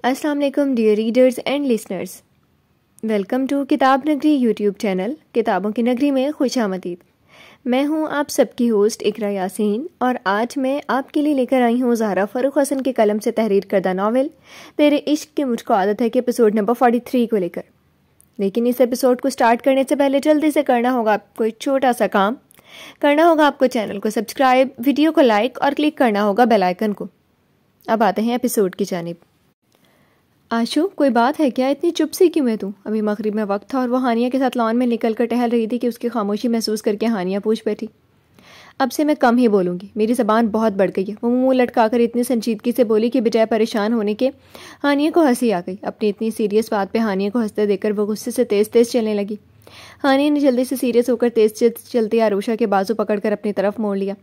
अस्सलाम वालेकुम dear readers and listeners. Welcome to Kitab Nagri YouTube channel किताबों की नगरी में खुशामदीद। मैं हूं आप सबकी होस्ट इकरा यासीन और आज मैं आपके लिए लेकर आई हूं ज़हरा फ़ारूक हसन के कलम से तहरीर करदा नावल तेरे इश्क की मुझको आदत है कि एपिसोड नंबर 43 को लेकर। लेकिन इस एपिसोड को स्टार्ट करने से पहले जल्दी से करना होगा आपको एक छोटा सा काम। करना होगा आपको चैनल को सब्सक्राइब, वीडियो को लाइक और क्लिक करना होगा बेल आइकन को। अब आते हैं एपिसोड की जानिब। आशु, कोई बात है क्या? इतनी चुप सी क्यों है तू? अभी मगरिब में वक्त था और वो हानिया के साथ लॉन में निकल कर टहल रही थी कि उसकी खामोशी महसूस करके हानिया पूछ बैठी, अब से मैं कम ही बोलूँगी, मेरी ज़बान बहुत बढ़ गई है। वो मुंह लटकाकर इतनी संजीदगी से बोली कि बजाय परेशान होने के हानिया को हंसी आ गई। अपनी इतनी सीरियस बात पे हानिया को हंसते देखकर वो गुस्से से तेज़ तेज़ चलने लगी। हानिया ने जल्दी से सीरियस होकर तेज़ चलती आरुषा के बाजू पकड़कर अपनी तरफ मोड़ लिया।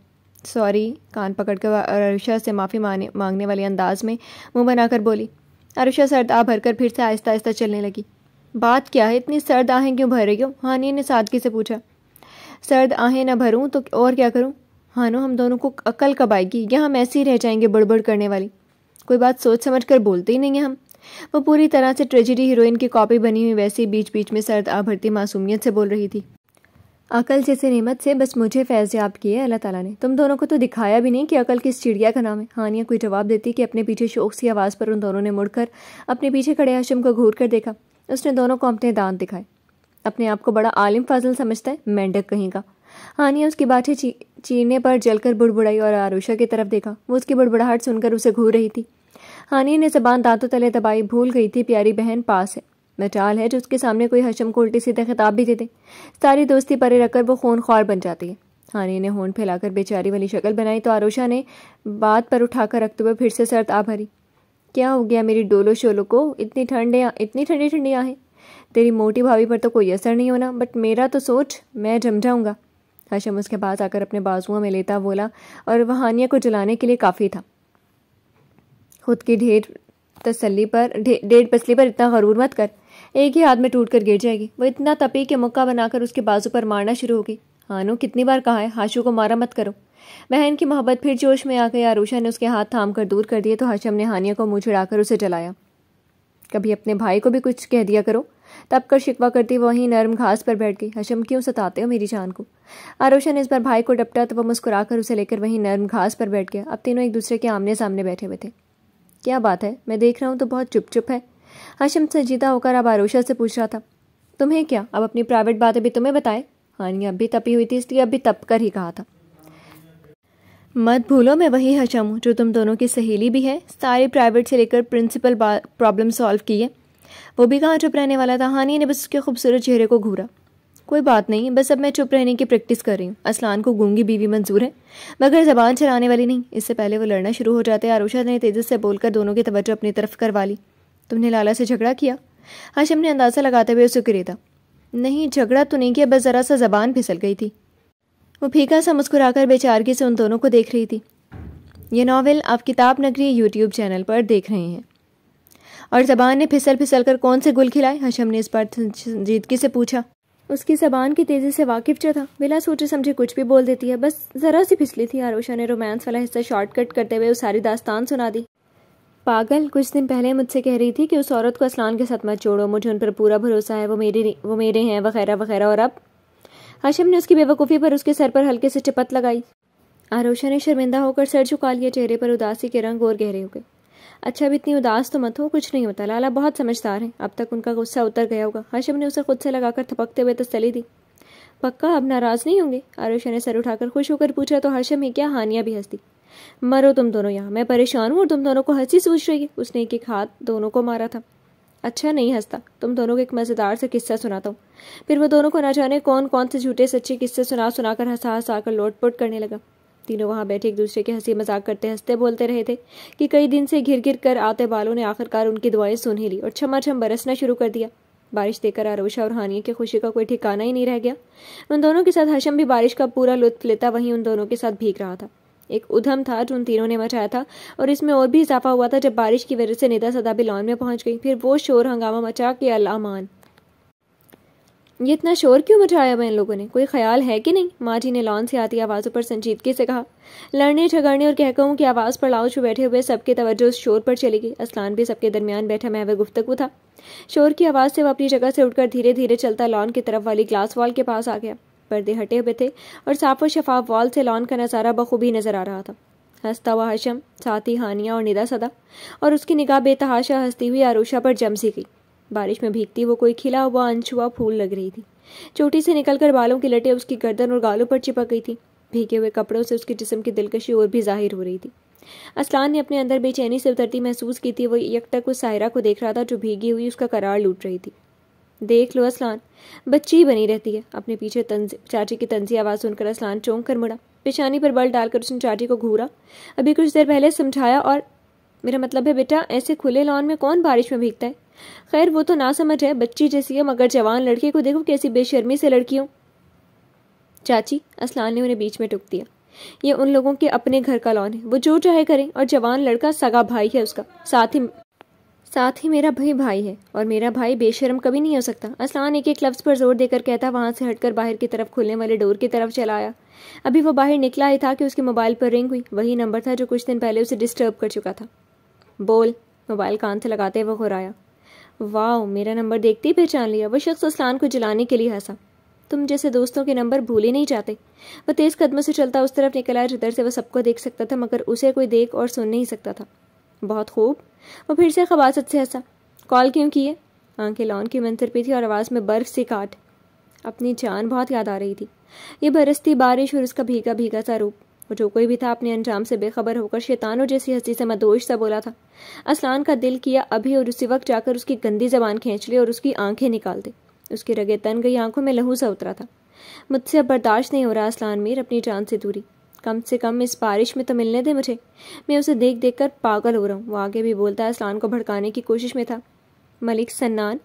सॉरी, कान पकड़कर आरुषा से माफ़ी मांगने वाले अंदाज में मुँह बनाकर बोली। आरुषा सर्द आ भरकर फिर से आहिस्ता आहिस्ता चलने लगी। बात क्या है, इतनी सर्द आहें क्यों भर रही हो? हानिया ने सादगी से पूछा। सर्द आहें न भरूं तो और क्या करूं? हानो, हम दोनों को अकल कब आएगी? यहाँ हम ऐसे ही रह जाएंगे बड़बड़ करने वाली। कोई बात सोच समझ कर बोलते ही नहीं है हम। वो पूरी तरह से ट्रेजेडी हीरोइन की कॉपी बनी हुई वैसे बीच बीच में सर्द आ भरती मासूमियत से बोल रही थी। अकल जैसे नेमत से बस मुझे फैज़ याब किए अल्लाह ताला ने। तुम दोनों को तो दिखाया भी नहीं कि अकल किस चिड़िया का नाम है। हानिया कोई जवाब देती कि अपने पीछे शौक सी आवाज़ पर उन दोनों ने मुड़कर अपने पीछे खड़े हाशिम को घूर कर देखा। उसने दोनों को अपने दांत दिखाए। अपने आप को बड़ा आलिम फाजिल समझता है, मेंढक कहीं का। हानिया उसकी बातें चीरने पर जलकर बुड़बुड़ाई और आरुषा की तरफ देखा। वो उसकी बुड़बुड़ाहट सुनकर उसे घूर रही थी। हानिया ने ज़बान दांतों तले दबाई। भूल गई थी प्यारी बहन पास है, मजाल है जो उसके सामने कोई हशम को उल्टी सीधे खिताब भी दे दे। सारी दोस्ती परे रखकर वो खून ख्वार बन जाती है। हानिया ने होंठ फैलाकर बेचारी वाली शक्ल बनाई तो आरुषा ने बात पर उठाकर रखते हुए फिर से सर्द आ भरी। क्या हो गया मेरी डोलो शोलो को? इतनी ठंडी ठंडी आहें। तेरी मोटी भाभी पर तो कोई असर नहीं होना, बट मेरा तो सोच, मैं जम जाऊंगा। हशम उसके पास आकर अपने बाजुओं में लेता बोला और वह हानिया को जलाने के लिए काफ़ी था। खुद की डेढ़ तसली पर इतना गरूर मत कर, एक ही हाथ में टूट कर गिर जाएगी। वो इतना तपी के मुक्का बनाकर उसके बाजू पर मारना शुरू हो गई। हानो, कितनी बार कहा है हाशु को मारा मत करो। बहन की मोहब्बत फिर जोश में आ गई। आरुषा ने उसके हाथ थाम कर दूर कर दिए तो हशम ने हानिया को मुँह चिढ़ाकर उसे जलाया। कभी अपने भाई को भी कुछ कह दिया करो। तब कर शिकवा करती वहीं नरम घास पर बैठ गई। हशम, क्यों सताते हो मेरी जान को? आरुषा ने इस बार भाई को डपटा तो वह मुस्कुराकर उसे लेकर वहीं नरम घास पर बैठ गया। अब तीनों एक दूसरे के आमने सामने बैठे हुए थे। क्या बात है, मैं देख रहा हूँ तो बहुत चुप चुप है। हाशिम संजीदा होकर अब आरुषा से पूछ रहा था। तुम्हें क्या, अब अपनी प्राइवेट बातें भी तुम्हें बताए? हानिया अब भी तपी हुई थी, इसलिए अब भी तप कर ही कहा था। मत भूलो मैं वही हशम हूँ जो तुम दोनों की सहेली भी है। सारी प्राइवेट से लेकर प्रिंसिपल प्रॉब्लम सॉल्व की है। वो भी कहाँ चुप रहने वाला था। हानिया ने बस उसके खूबसूरत चेहरे को घूरा। कोई बात नहीं, बस अब मैं चुप रहने की प्रैक्टिस कर रही हूँ। असलान को गूंगी बीवी मंजूर है, मगर जबान चलाने वाली नहीं। इससे पहले वो लड़ना शुरू हो जाते आरुषा ने तेजी से बोलकर दोनों की तवज्जो अपनी तरफ करवा ली। तुमने लाला से झगड़ा किया? हाशिम ने अंदाज़ा लगाते हुए उसे गिरेदा। नहीं, झगड़ा तो नहीं किया, बस ज़रा सा ज़बान फिसल गई थी। वो फीका सा मुस्कुराकर बेचारगी से उन दोनों को देख रही थी। ये नावल आप किताब नगरी यूट्यूब चैनल पर देख रहे हैं। और ज़बान ने फिसल कर कौन से गुल खिलाए? हाशिम ने इस बार संजीदगी से पूछा। उसकी ज़बान की तेज़ी से वाकिफ जो था, बिना सोचे समझे कुछ भी बोल देती है, बस ज़रा सी फिसली थी। आरुषा ने रोमांस वाला हिस्सा शॉर्टकट करते हुए उस सारी दास्तान सुना दी। पागल, कुछ दिन पहले मुझसे कह रही थी कि उस औरत को असलान के साथ मत जोड़ो, मुझे उन पर पूरा भरोसा है, वो मेरे हैं वगैरह वगैरह। और अब? हाशिम ने उसकी बेवकूफ़ी पर उसके सर पर हल्के से चिपत लगाई। आरुषा ने शर्मिंदा होकर सर झुका लिया। चेहरे पर उदासी के रंग और गहरे हो गए। अच्छा, अब इतनी उदास तो मत हो, कुछ नहीं होता। लाला बहुत समझदार है, अब तक उनका गुस्सा उतर गया होगा। हाशिम ने उसे खुद से लगाकर थपकते हुए तसल्ली दी। पक्का अब नाराज़ नहीं होंगे? आरुषा ने सर उठाकर खुश होकर पूछा तो हाशिम ही क्या, हानिया भी हंसती। मरो तुम दोनों यहाँ, मैं परेशान हूँ और तुम दोनों को हंसी सूझ रही है। उसने एक एक हाथ दोनों को मारा था। अच्छा नहीं हंसता, तुम दोनों को एक मज़ेदार से किस्सा सुनाता हूँ। फिर वो दोनों को ना जाने कौन कौन से झूठे सच्चे किस्से सुनाकर हंसा कर लोटपोट करने लगा। तीनों वहाँ बैठे एक दूसरे के हंसी मजाक करते हंसते बोलते रहे थे कि कई दिन से घिर कर आते बालों ने आखिरकार उनकी दुआएं सुन ही ली और छमाछम बरसना शुरू कर दिया। बारिश देखकर आरुषा और हानिया की खुशी का कोई ठिकाना ही नहीं रह गया। उन दोनों के साथ हशम भी बारिश का पूरा लुत्फ लेता वहीं उन दोनों के साथ भीग रहा था। एक उधम था जो उन तीनों ने मचाया था और इसमें और भी इजाफा हुआ था जब बारिश की वजह से निदा सदा भी लॉन में पहुंच गई। फिर वो शोर हंगामा मचा के अल्लाह मान। ये इतना शोर क्यों मचाया हुआ इन लोगों ने? कोई ख्याल है कि नहीं? माँ जी ने लॉन से आती आवाज़ों पर संजीदगी से कहा। लड़ने झगड़ने और कहकहों की आवाज़ पर लाउंज में बैठे हुए सबके तवज्जो उस शोर पर चली गई। असलान भी सबके दरमियान बैठा महव गुफ्तगू था। शोर की आवाज़ से वह अपनी जगह से उठकर धीरे धीरे चलता लॉन की तरफ वाली ग्लास वॉल के पास आ गया। पर्दे हटे हुए थे और साफ और शफाफ वॉल से लॉन का नज़ारा बखूबी नजर आ रहा था। हंसता हुआ हशम, साथ ही हानिया और निदा सदा, और उसकी निगाह बेतहाशा हंसती हुई आरुषा पर जम सी गई। बारिश में भीगती वो कोई खिला हुआ अनछुआ फूल लग रही थी। चोटी से निकलकर बालों की लटें उसकी गर्दन और गालों पर चिपक गई थी। भीगे हुए कपड़ों से उसके जिस्म की दिलकशी और भी जाहिर हो रही थी। असलान ने अपने अंदर बेचैनी से उतरती महसूस की थी। वो यकटक उस सायरा को देख रहा था जो भीगी हुई उसका करार लूट रही थी। देख लो असलान, बच्ची ही बनी रहती है। अपने पीछे चाची की तंजी आवाज़ सुनकर असलान चौंक कर मुड़ा। पेशानी पर बल डालकर उसने चाची को घूरा। अभी कुछ देर पहले समझाया, और मेरा मतलब है बेटा, ऐसे खुले लॉन में कौन बारिश में भीगता है? खैर वो तो ना समझ है, बच्ची जैसी है, मगर जवान लड़के को देखो कैसी बेशर्मी से लड़की हो। चाची, असलान ने उन्हें बीच में टोक दिया, ये उन लोगों के अपने घर का लॉन है, वो जो चाहे करें। और जवान लड़का सगा भाई है उसका, साथ ही मेरा भाई है, और मेरा भाई बेशर्म कभी नहीं हो सकता। असलान एक एक लफ्ज़ पर जोर देकर कहता वहां से हटकर बाहर की तरफ खुलने वाले डोर की तरफ चला आया। अभी वो बाहर निकला ही था कि उसके मोबाइल पर रिंग हुई। वही नंबर था जो कुछ दिन पहले उसे डिस्टर्ब कर चुका था। बोल, मोबाइल कान से लगाते वो घुराया। वाह, मेरा नंबर देखते ही पहचान लिया। वो शख्स असलान को जलाने के लिए हंसा। तुम जैसे दोस्तों के नंबर भूल ही नहीं जाते। वह तेज कदमों से चलता उस तरफ निकला जिधर से वह सबको देख सकता था, मगर उसे कोई देख और सुन नहीं सकता था। बहुत खूब, वो फिर से खबासत से हंसा। कॉल क्यों किए? आंखें लॉन की मंतर पे थी और आवाज़ में बर्फ सी काट। अपनी जान बहुत याद आ रही थी। ये बरसती बारिश और उसका भीगा भीगा सा रूप। वो जो कोई भी था अपने अंजाम से बेखबर होकर शैतानों जैसी हंसी से मदोश सा बोला था। असलान का दिल किया अभी और उसी वक्त जाकर उसकी गंदी जबान खींच ली और उसकी आंखें निकाल दे। उसकी रगे तन गई आंखों में लहू सा उतरा था। मुझसे अब बर्दाश्त नहीं हो रहा असलान मीर, अपनी जान से दूरी। कम से कम इस बारिश में तो मिलने दे मुझे। मैं उसे देख देख कर पागल हो रहा हूँ। वो आगे भी बोलता असलान को भड़काने की कोशिश में था। मलिक सन्नान,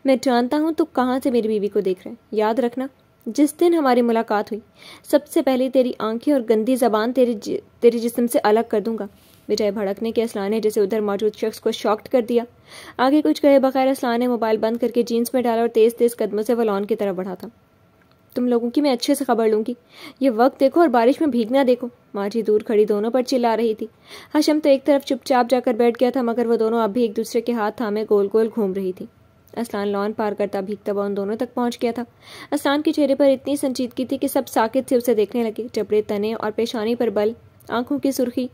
मैं जानता हूँ तू कहाँ से मेरी बीवी को देख रहा है। याद रखना, जिस दिन हमारी मुलाकात हुई सबसे पहले तेरी आंखें और गंदी जबान तेरे जिस्म से अलग कर दूंगा। विजय भड़कने के असलान ने जैसे उधर मौजूद शख्स को शॉक्ड कर दिया। आगे कुछ कहे बगैर असलान ने मोबाइल बंद करके जीन्स में डाला और तेज तेज कदमों से वह लॉन की तरफ बढ़ा था। तुम लोगों की मैं अच्छे से खबर लूंगी। ये वक्त देखो और बारिश में भीगना देखो। माँ जी दूर खड़ी दोनों पर चिल्ला रही थी। हशम तो एक तरफ चुपचाप जाकर बैठ गया था, मगर वो दोनों अब भी एक दूसरे के हाथ थामे गोल गोल घूम रही थी। असलान लॉन पार करता भीगता हुआ उन दोनों तक पहुंच गया था। असलान के चेहरे पर इतनी संजीदगी थी कि सब साकित से उसे देखने लगे। जबड़े तने और पेशानी पर बल, आंखों की सुर्खी।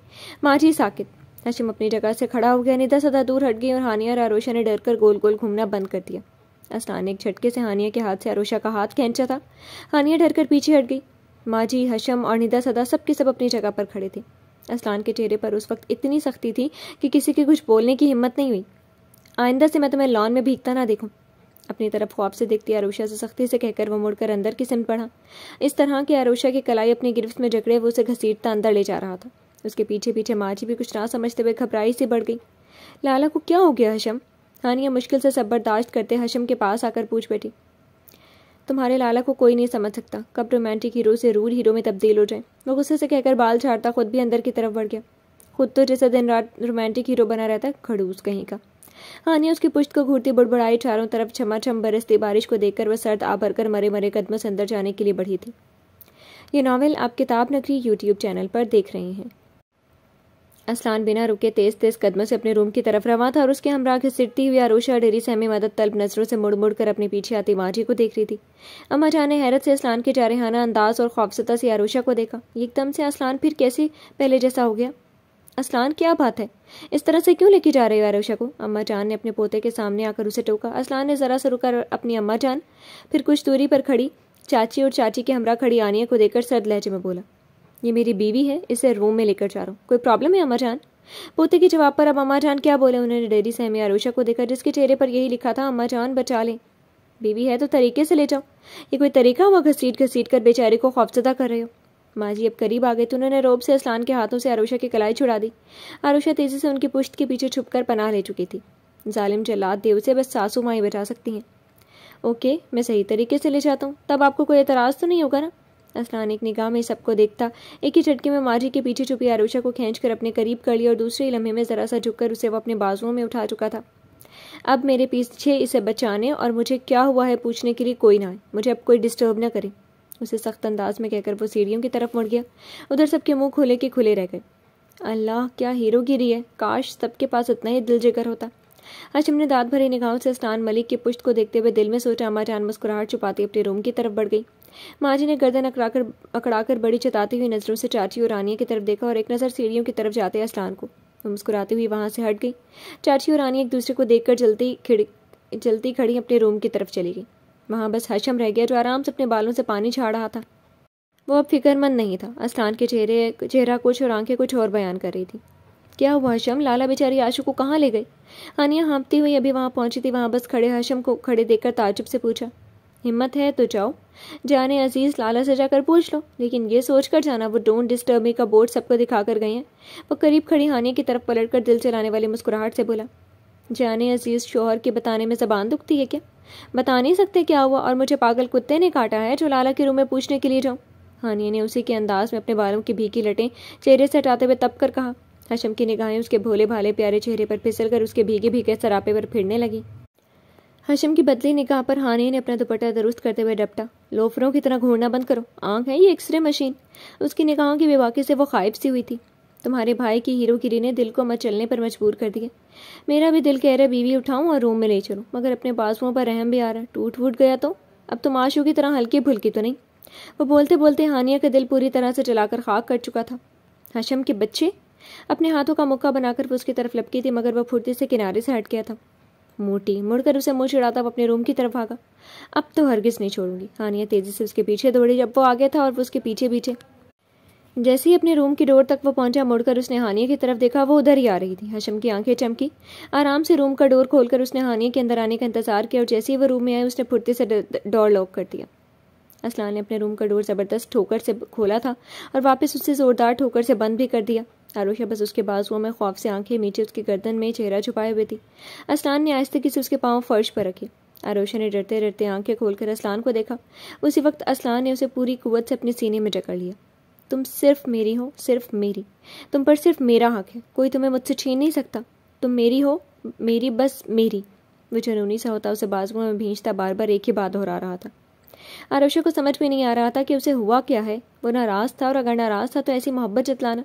माँ जी साकित। हशम अपनी जगह से खड़ा हो गया। निदा सदा दूर हट गई और हानिया और आरोशा ने डर कर गोल गोल घूमना बंद कर दिया। असलान ने एक झटके से हानिया के हाथ से आरोशा का हाथ खींचा था। हानिया डर कर पीछे हट गई। माँ जी, हशम और निदा सदा सब के सब अपनी जगह पर खड़े थे। असलान के चेहरे पर उस वक्त इतनी सख्ती थी कि किसी की कुछ बोलने की हिम्मत नहीं हुई। आइंदा से मैं तुम्हें लॉन में भीगता ना देखूं। अपनी तरफ ख्वाब से देखती आरोशा से सख्ती से कहकर वो मुड़कर अंदर की सिमट पड़ा। इस तरह कि आरोशा की कलाई अपनी गिरफ्त में जकड़े वो उसे घसीटता अंदर ले जा रहा था। उसके पीछे पीछे माँ जी भी कुछ ना समझते हुए घबराई से बढ़ गई। लाला को क्या हो गया हशम? हानिया मुश्किल से सब बर्दाश्त करते हशम के पास आकर पूछ बैठी। तुम्हारे लाला को कोई नहीं समझ सकता कब रोमांटिक हीरो से रूड हीरो में तब्दील हो जाए। वो गुस्से से कहकर बाल झाड़ता खुद भी अंदर की तरफ बढ़ गया। खुद तो जैसे दिन रात रोमांटिक हीरो बना रहता है, खड़ूस कहीं का। हानिया उसकी पुश्त को घूरती बुड़बुड़ाई। चारों तरफ छमाछम बरसती बारिश को देखकर वह सर्द आ भरकर मरे मरे कदमों से अंदर जाने के लिए बढ़ी थी। ये नावल आप किताब नगरी यूट्यूब चैनल पर देख रहे हैं। असलान बिना रुके तेज तेज कदमों से अपने रूम की तरफ रवा था और उसके हमरा घसीटती हुई आरोशा डेरी सहमी मदद तलब नजरों से मुड़ मुड़ कर अपने पीछे आती माँ जी को देख रही थी। अम्मा जान ने हैरत से असलान के जारहाना अंदाज और खौफसता से आरोशा को देखा। एकदम से असलान फिर कैसे पहले जैसा हो गया। असलान, क्या बात है? इस तरह से क्यों लेके जा रहे हो आरोशा को? अम्मा जान ने अपने पोते के सामने आकर उसे टोका। असलान ने जरा सा रुका अपनी अम्मा जान, फिर कुछ दूरी पर खड़ी चाची और चाची के हमरा खड़ी आनिया को देखकर सर्द लहजे में बोला, ये मेरी बीवी है, इसे रूम में लेकर जा रहा हूँ। कोई प्रॉब्लम है अम्मा जान? पोते के जवाब पर अब अम्मा जान क्या बोले? उन्होंने डेरी सहमी आरोशा को देखा जिसके चेहरे पर यही लिखा था, अम्मा जान बचा लें। बीवी है तो तरीके से ले जाओ। ये कोई तरीका हुआ घसीट घसीट कर बेचारे को खौफजदा कर रहे हो? माँ जी अब करीब आ गए तो उन्होंने रोब से असलान के हाथों से आरोशा की कलाई छुड़ा दी। आरोशा तेजी से उनकी पुश्त के पीछे छुपकर पनाह ले चुकी थी। जालिम जल्लाद देव से बस सासू माँ ही बचा सकती हैं। ओके, मैं सही तरीके से ले जाता हूँ, तब आपको कोई एतराज़ तो नहीं होगा ना? असलान एक निगाह में सबको देखता एक ही झटके में माँ जी के पीछे छुपी आरोशा को खींचकर अपने करीब कर लिया और दूसरे ही लम्हे में जरा सा झुककर उसे वो अपने बाजुओं में उठा चुका था। अब मेरे पीछे इसे बचाने और मुझे क्या हुआ है पूछने के लिए कोई ना आए। मुझे अब कोई डिस्टर्ब ना करे, उसे सख्त अंदाज में कहकर वो सीढ़ियों की तरफ मुड़ गया। उधर सबके मुंह खुले के खुले रह गए। अल्लाह, क्या हीरोगिरी है! काश सबके पास इतना ही दिल जिगर होता। हाशिम ने दांत भरी निगाहों से अस्लान मलिक की पुश्त को देखते हुए दिल में सोचा। अम्मा जान मुस्कुराहट छुपाती अपने रूम की तरफ बढ़ गई। माँ जी ने गर्दन अकड़ाकर बड़ी चताती हुई नजरों से चाची और रानिया की तरफ देखा और एक नज़र सीढ़ियों की तरफ जाते अस्लान को। वो मुस्कुराती हुई वहां से हट गई। चाची और रानिया एक दूसरे को देखकर जलती खड़ी अपने रूम की तरफ चली गई। वहां बस हाशिम रह गया, जो आराम से अपने बालों से पानी झाड़ रहा था। वो अब फिक्रमंद नहीं था। अस्लान के चेहरा कुछ और आंखें कुछ और बयान कर रही थी। क्या हुआ हाशिम? लाला बेचारी आशु को कहाँ ले गई? हानिया हाँफती हुई अभी वहां पहुंची थी। वहां बस खड़े हाशिम को खड़े देखकर ताज्जुब से पूछा, हिम्मत है तो जाओ, जाने अजीज लाला से जाकर पूछ लो, लेकिन ये सोच कर जाना वो डोंट डिस्टर्ब मी का बोर्ड सबको दिखा कर गए हैं। वो करीब खड़ी हानिया की तरफ पलटकर दिल चलाने वाली मुस्कुराहट से बोला, जाने अजीज शोहर के बताने में जबान दुखती है क्या? बता नहीं सकते क्या हुआ और मुझे पागल कुत्ते ने काटा है जो लाला के रूम में पूछने के लिए जाऊं? हानिया ने उसी के अंदाज में अपने बालों की भीगी लटें चेहरे से हटाते हुए तप कर कहा। हाशिम की निगाहें उसके भोले भाले प्यारे चेहरे पर फिसल कर उसके भीगे भीगे सरापे पर फिरने लगी। हाशिम की बदली निगाह पर हानिया ने अपना दुपट्टा दुरुस्त करते हुए डपटा, लोफरों की तरह घूरना बंद करो, आंख है ये एक्सरे मशीन। उसकी निगाहों की बेबाकी से वो खाइब सी हुई थी। तुम्हारे भाई की हीरोगिरी ने दिल को मचलने पर मजबूर कर दिया। मेरा भी दिल कह रहा बीवी उठाऊं और रूम में ले चलूं, मगर अपने बाजुओं पर रहम भी आ रहा। टूट फूट गया तो अब तुम आशू की तरह हल्की फुल्की तो नहीं। वो बोलते बोलते हानिया का दिल पूरी तरह से जलाकर खाक कर चुका था। हाशिम के बच्चे! अपने हाथों का मुक्का बनाकर वो उसकी तरफ लपकी थी, मगर वह फुर्ती से किनारे से हट गया था। मोटी मुड़कर उसे मुंह चिढ़ाता वो अपने रूम की तरफ भागा। अब तो हरगिज नहीं छोड़ूंगी। हानिया तेजी से उसके पीछे दौड़ी। जब वो आ गया था और वो उसके पीछे पीछे जैसे ही अपने रूम की डोर तक वो पहुंचा, मुड़कर उसने हानिया की तरफ देखा। वो उधर ही आ रही थी। हाशिम की आंखें चमकी। आराम से रूम का डोर खोलकर उसने हानिया के अंदर आने का इंतजार किया और जैसे ही वो रूम में आए उसने फुर्ती से डोर लॉक कर दिया। अस्लान ने अपने रूम का डोर जबरदस्त ठोकर से खोला था और वापस उससे जोरदार ठोकर से बंद भी कर दिया। आरोशा बस उसके बाजुओं में खौफ से आंखें नीचे उसकी गर्दन में चेहरा छुपाए हुए थी। अस्लान ने आहिस्ते से उसके पांव फर्श पर रखे। आरोशा ने डरते डरते आंखें खोलकर अस्लान को देखा। उसी वक्त अस्लान ने उसे पूरी कुव्वत से अपने सीने में जकड़ लिया। तुम सिर्फ मेरी हो, सिर्फ मेरी। तुम पर सिर्फ मेरा हक है, कोई तुम्हें मुझसे छीन नहीं सकता। तुम मेरी हो, मेरी, बस मेरी। वो जुनूनी सा होता उसे बाजुओं में भींचता बार बार एक ही बात दोहरा रहा था। आरोशा को समझ में नहीं आ रहा था कि उसे हुआ क्या है। वो नाराज था और अगर नाराज था तो ऐसी मोहब्बत जतलाना।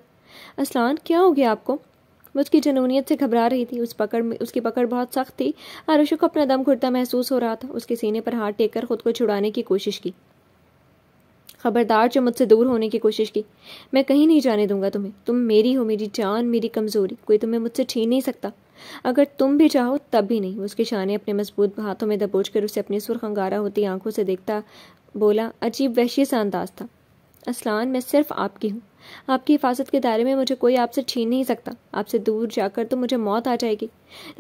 अस्लान, क्या हो गया आपको? वो उसकी जुनूनियत से घबरा रही थी। उसकी पकड़ बहुत सख्त थी। आरोशा को अपना दम घुटता महसूस हो रहा था। उसके सीने पर हाथ टेक कर खुद को छुड़ाने की कोशिश की। खबरदार जो मुझसे दूर होने की कोशिश की। मैं कहीं नहीं जाने दूंगा तुम्हें। तुम मेरी हो, मेरी जान, मेरी कमजोरी। कोई तुम्हें मुझसे छीन नहीं सकता। अगर तुम भी चाहो तब भी नहीं। उसके शाने अपने मजबूत हाथों में दबोच कर उसे अपनी सुर्ख अंगारा होती आंखों से देखता बोला। अजीब वहशी सा अंदाज था। अस्लान, मैं सिर्फ आपकी हूँ। आपकी हिफाजत के दायरे में मुझे कोई आपसे छीन नहीं सकता। आपसे दूर जाकर तो मुझे मौत आ जाएगी।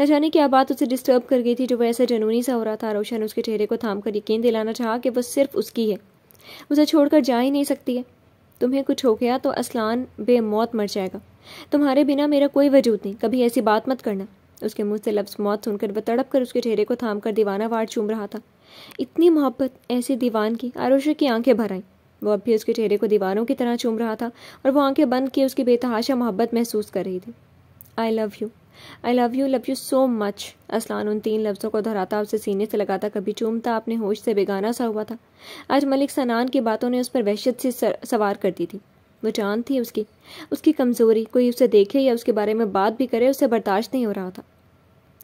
न जाने क्या बात उसे डिस्टर्ब कर गई थी जो वह ऐसा जुनूनी सा हो रहा था। रोशन ने उसके चेहरे को थाम कर यकीन दिलाना चाहा कि वो सिर्फ उसकी है, उसे छोड़कर जा ही नहीं सकती है। तुम्हें कुछ हो गया तो अस्लान बेमौत मर जाएगा। तुम्हारे बिना मेरा कोई वजूद नहीं। कभी ऐसी बात मत करना। उसके मुंह से लफ्ज़ मौत सुनकर वह तड़प कर उसके चेहरे को थाम कर दीवाना वार चूम रहा था। इतनी मोहब्बत, ऐसी दीवान की। आरोशा की आंखें भर आईं। वो अब भी उसके चेहरे को दीवानों की तरह चूम रहा था और वो आंखें बंद किए उसकी बेतहाशा मोहब्बत महसूस कर रही थी। I love you, I love you so much. अस्लान उन 3 लफ्ज़ों को दोहराता, उसे सीने से लगाता, कभी चूमता, अपने होश से बेगाना सा हुआ था। आज मलिक सनान की बातों ने उस पर वहशत सी सवार कर दी थी। वो जान थी उसकी कमज़ोरी। कोई उसे देखे या उसके बारे में बात भी करे उसे बर्दाश्त नहीं हो रहा था।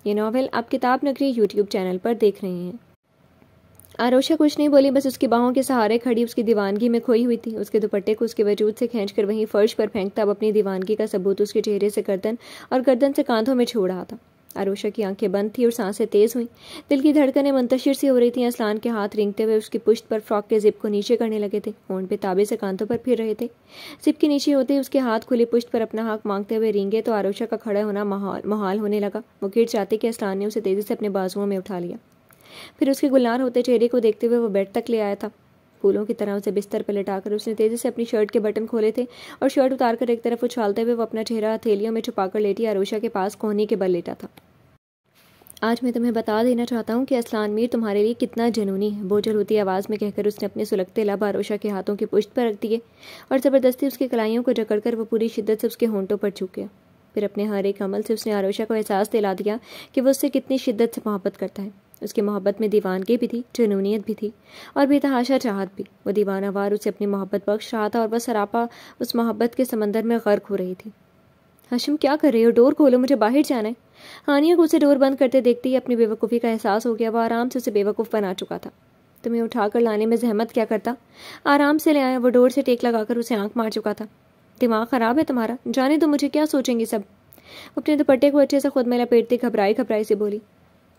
ये नॉवेल आप किताब नगरी यूट्यूब चैनल पर देख रहे हैं। आरोशा कुछ नहीं बोली, बस उसकी बाहों के सहारे खड़ी उसकी दीवानगी में खोई हुई थी। उसके दुपट्टे को उसके वजूद से खींचकर वहीं फर्श पर फेंकता अब अपनी दीवानगी का सबूत उसके चेहरे से गर्दन और गर्दन से कांधों में छोड़ रहा था। आरोशा की आंखें बंद थी और सांसें तेज हुई। दिल की धड़कनें मुंतशिर सी हो रही थी। अस्लान के हाथ रेंगते हुए उसकी पुश्त पर फ्रॉक के जिप को नीचे करने लगे थे। होंठ पे ताबे से कांधों पर फिर रहे थे। जिप के नीचे होते ही उसके हाथ खुली पुश्त पर अपना हक मांगते हुए रेंगे तो आरोशा का खड़ा होना मुहाल होने लगा। वो गिर जाते कि अस्लान ने उसे तेजी से अपने बाजुओं में उठा लिया। फिर उसके गुलनार होते चेहरे को देखते हुए वो बेड तक ले आया था। फूलों की तरह उसे बिस्तर पर लिटाकर उसने तेजी से अपनी शर्ट के बटन खोले थे और शर्ट उतारकर एक तरफ उछालते हुए वो अपना चेहरा हथेलियों में छुपाकर लेटी आरोशा के पास कोहनी के बल लेटा था। आज मैं तुम्हें बता देना चाहता हूँ कि अस्लान मीर तुम्हारे लिए कितना जनूनी है, बोझल होती आवाज़ में कहकर उसने अपने सुलगते लब आरोशा के हाथों की पुश्त पर रख दिए और ज़बरदस्ती उसकी कलाइयों को जकड़कर वो पूरी शिद्दत से उसके होंठों पर झुक गया। फिर अपने हर एक अमल से उसने आरोशा को एहसास दिला दिया कि वो उससे कितनी शिद्दत से मोहब्बत करता है। उसकी मोहब्बत में दीवानगी भी थी, जुनूनियत भी थी और बेतहाशा चाहत भी। वो दीवानावार उसे अपनी मोहब्बत बख्श रहा था और वह सरापा उस मोहब्बत के समंदर में गर्क हो रही थी। हाशिम क्या कर रहे हो? डोर खोलो, मुझे बाहर जाना है। हानिया को उसे डोर बंद करते देखते ही अपनी बेवकूफ़ी का एहसास हो गया। वह आराम से उसे बेवकूफ़ बना चुका था। तुम्हें उठाकर लाने में जहमत क्या करता? आराम से ले आया। वो डोर से टेक लगाकर उसे आंख मार चुका था। दिमाग ख़राब है तुम्हारा? जाने दो मुझे, क्या सोचेंगे सब? वो अपने दुपट्टे को अच्छे से खुद में लपेटती घबराई घबराई से बोली।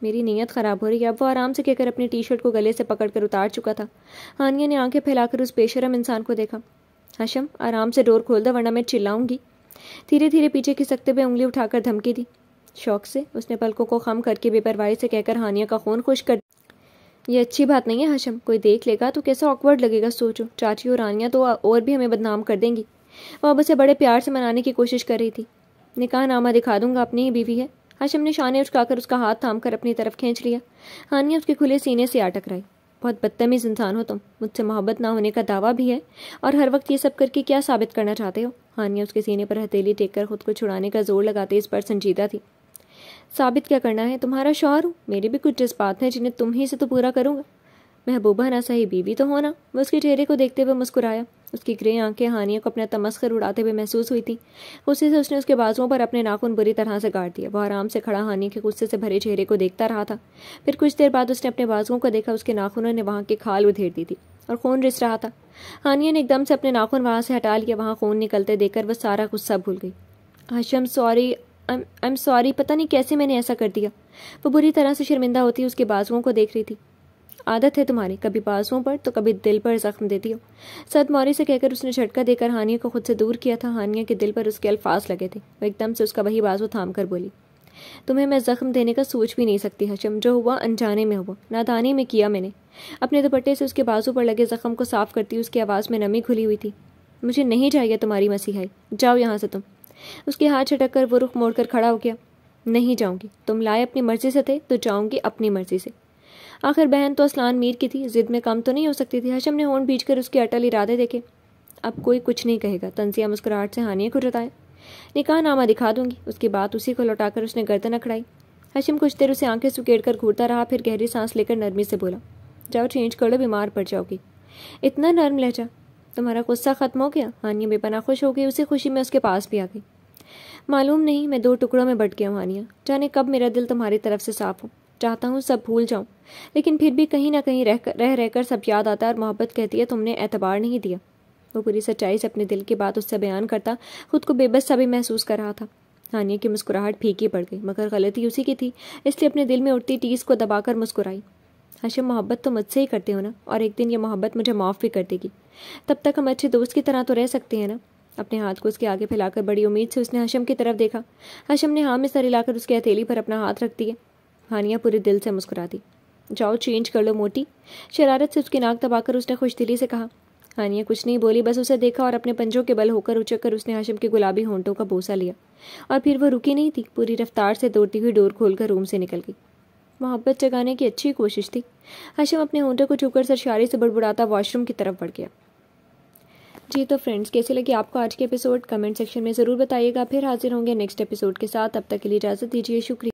मेरी नीयत ख़राब हो रही है। अब वो आराम से कहकर अपनी टी शर्ट को गले से पकड़कर उतार चुका था। हानिया ने आंखें फैलाकर उस बेशरम इंसान को देखा। हाशिम आराम से डोर खोल दो वरना मैं चिल्लाऊंगी। धीरे धीरे पीछे खिसकते हुए उंगली उठाकर धमकी दी। शौक से उसने पलकों को खम करके बेपरवाही से कहकर हानिया का खून खुश कर। ये अच्छी बात नहीं है हाशिम, कोई देख लेगा तो कैसा ऑकवर्ड लगेगा। सोचो, चाची और रानिया तो और भी हमें बदनाम कर देंगी। वह अब उसे बड़े प्यार से मनाने की कोशिश कर रही थी। निकाह नामा दिखा दूंगा, अपनी ही बीवी है। हाशिम ने शाने उचकाकर उसका हाथ थामकर अपनी तरफ खींच लिया। हानिया उसके खुले सीने से आ टकराई। बहुत बदतमीज इंसान हो तुम। मुझसे मोहब्बत ना होने का दावा भी है और हर वक्त ये सब करके क्या साबित करना चाहते हो? हानिया उसके सीने पर हथेली टेककर खुद को छुड़ाने का जोर लगाते इस पर संजीदा थी। साबित क्या करना है? तुम्हारा शौहर हूँ, मेरे भी कुछ जज्बात हैं जिन्हें तुम ही से तो पूरा करूँगा। महबूबा ना सही बीवी तो होना। वो उसके चेहरे को देखते हुए मुस्कुराया। उसकी ग्रे आंखें हानिया को अपना तमस्खर उड़ाते हुए महसूस हुई थी। गुस्से से उसने उसके बाजुओं पर अपने नाखून बुरी तरह से गाड़ दिया। वह आराम से खड़ा हानिया के गुस्से से भरे चेहरे को देखता रहा था। फिर कुछ देर बाद उसने अपने बाजुओं को देखा। उसके नाखूनों ने वहाँ की खाल उधेड़ दी थी और खून रिस रहा था। हानिया ने एकदम से अपने नाखून वहाँ से हटा लिया। वहाँ खून निकलते देखकर वह सारा गुस्सा भूल गई। Hashim sorry, I am sorry, पता नहीं कैसे मैंने ऐसा कर दिया। वो बुरी तरह से शर्मिंदा होती उसके बाजुओं को देख रही थी। आदत है तुम्हारी, कभी बाजुओं पर तो कभी दिल पर जख्म देती हो। सदमौरी से कहकर उसने झटका देकर हानिया को खुद से दूर किया था। हानिया के दिल पर उसके अल्फाज लगे थे। वह एकदम से उसका वही बाजू थाम कर बोली, तुम्हें मैं जख्म देने का सोच भी नहीं सकती हाशिम। जो हुआ अनजाने में हुआ, नादानी में किया मैंने। अपने दुपट्टे से उसके बाजू पर लगे जख्म को साफ करती उसकी आवाज़ में नमी खुली हुई थी। मुझे नहीं चाहिए तुम्हारी मसीहाई, जाओ यहाँ से तुम। उसके हाथ झटक कर वो रुख मोड़कर खड़ा हो गया। नहीं जाऊंगी। तुम लाए अपनी मर्जी से थे तो जाऊंगी अपनी मर्जी से। आखिर बहन तो असलान मीर की थी, जिद में कम तो नहीं हो सकती थी। हाशिम ने होंठ भींचकर उसके अटल इरादे देखे। अब कोई कुछ नहीं कहेगा, तंजिया मुस्कुराहट से हानिया को जताया। निकाह नामा दिखा दूंगी। उसकी बात उसी को लौटाकर उसने गर्दन अकड़ाई। हाशिम कुछ देर उसे आंखें सुकेड़ कर घूरता रहा। फिर गहरी सांस लेकर नरमी से बोला, जाओ चेंज कर लो, बीमार पड़ जाओगी। इतना नर्म लहजा? तुम्हारा गुस्सा खत्म हो गया? हानिया बेपनाह खुश हो गई। उसी खुशी में उसके पास भी आ गई। मालूम नहीं, मैं दो टुकड़ों में बट गया हूँ हानिया। जाने कब मेरा दिल तुम्हारी तरफ से साफ हो। चाहता हूँ सब भूल जाऊँ, लेकिन फिर भी कहीं ना कहीं रह कर सब याद आता है और मोहब्बत कहती है तुमने एतबार नहीं दिया। वो पूरी सच्चाई से अपने दिल की बात उससे बयान करता खुद को बेबस सा भी महसूस कर रहा था। हानिया की मुस्कुराहट फीकी पड़ गई, मगर गलती उसी की थी, इसलिए अपने दिल में उठती टीस को दबाकर मुस्कुराई। हाशिम, मोहब्बत तो मुझसे ही करते हो ना, और एक दिन ये मोहब्बत मुझे माफ़ भी कर देगी। तब तक हम अच्छे दोस्त की तरह तो रह सकते हैं ना। अपने हाथ को उसके आगे फैलाकर बड़ी उम्मीद से उसने हाशिम की तरफ देखा। हाशिम ने हाँ में सर हिलाकर उसकी हथेली पर अपना हाथ रख दिया। हानिया पूरे दिल से मुस्कुरा दी। जाओ चेंज कर लो मोटी। शरारत से उसकी नाक दबाकर उसने खुशदिली से कहा। हानिया कुछ नहीं बोली, बस उसे देखा और अपने पंजों के बल होकर उचक उसने हाशिम के गुलाबी होंठों का बोसा लिया। और फिर वो रुकी नहीं थी, पूरी रफ्तार से दौड़ती हुई डोर खोलकर रूम से निकल गई। मोहब्बत जगाने की अच्छी कोशिश थी। हाशिम अपने होंठों को छूकर सरशारी से बड़बड़ाता वॉशरूम की तरफ बढ़ गया। जी तो फ्रेंड्स, कैसे लगी आपको आज के एपिसोड? कमेंट सेक्शन में ज़रूर बताइएगा। फिर हाजिर होंगे नेक्स्ट एपिसोड के साथ। तब तक के लिए इजाज़त दीजिए। शुक्रिया।